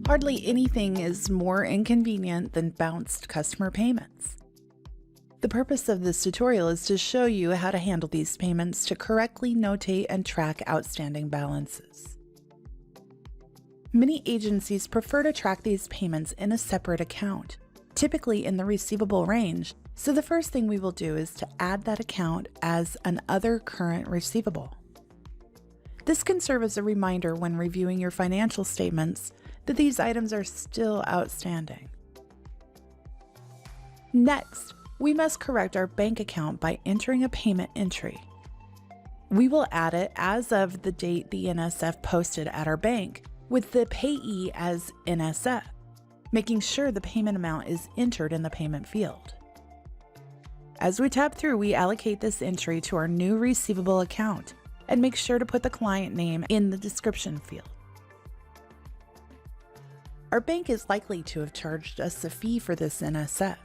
Hardly anything is more inconvenient than bounced customer payments. The purpose of this tutorial is to show you how to handle these payments to correctly notate and track outstanding balances. Many agencies prefer to track these payments in a separate account, typically in the receivable range, so the first thing we will do is to add that account as an other current receivable. This can serve as a reminder when reviewing your financial statements that these items are still outstanding. Next, we must correct our bank account by entering a payment entry. We will add it as of the date the NSF posted at our bank, with the payee as NSF, making sure the payment amount is entered in the payment field. As we tab through, we allocate this entry to our new receivable account and make sure to put the client name in the description field. Our bank is likely to have charged us a fee for this NSF.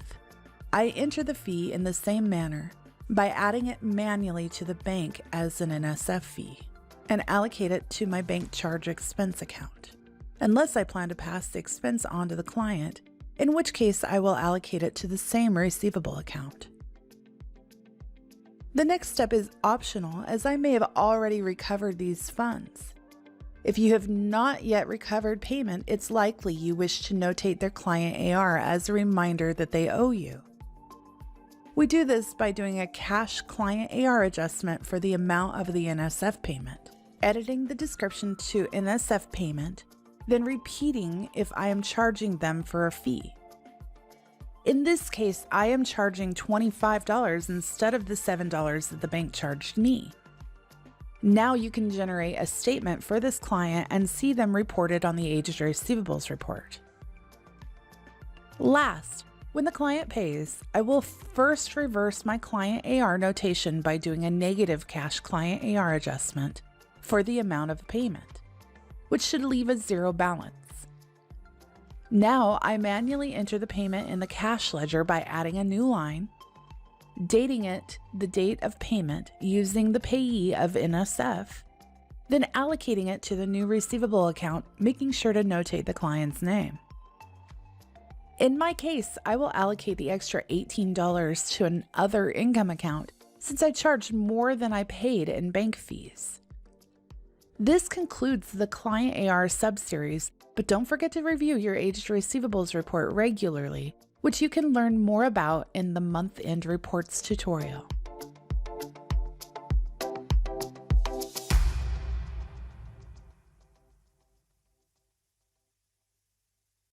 I enter the fee in the same manner by adding it manually to the bank as an NSF fee and allocate it to my bank charge expense account, unless I plan to pass the expense on to the client, in which case I will allocate it to the same receivable account. The next step is optional, as I may have already recovered these funds. If you have not yet recovered payment, it's likely you wish to notate their client AR as a reminder that they owe you. We do this by doing a cash client AR adjustment for the amount of the NSF payment, editing the description to NSF payment, then repeating if I am charging them for a fee. In this case, I am charging $25 instead of the $7 that the bank charged me. Now you can generate a statement for this client and see them reported on the aged receivables report. Last, when the client pays, I will first reverse my client AR notation by doing a negative cash client AR adjustment for the amount of the payment, which should leave a zero balance. Now I manually enter the payment in the cash ledger by adding a new line, dating it the date of payment using the payee of NSF, then allocating it to the new receivable account, making sure to notate the client's name. In my case, I will allocate the extra $18 to an other income account since I charged more than I paid in bank fees. This concludes the Client AR subseries, but don't forget to review your aged receivables report regularly, which you can learn more about in the month-end reports tutorial.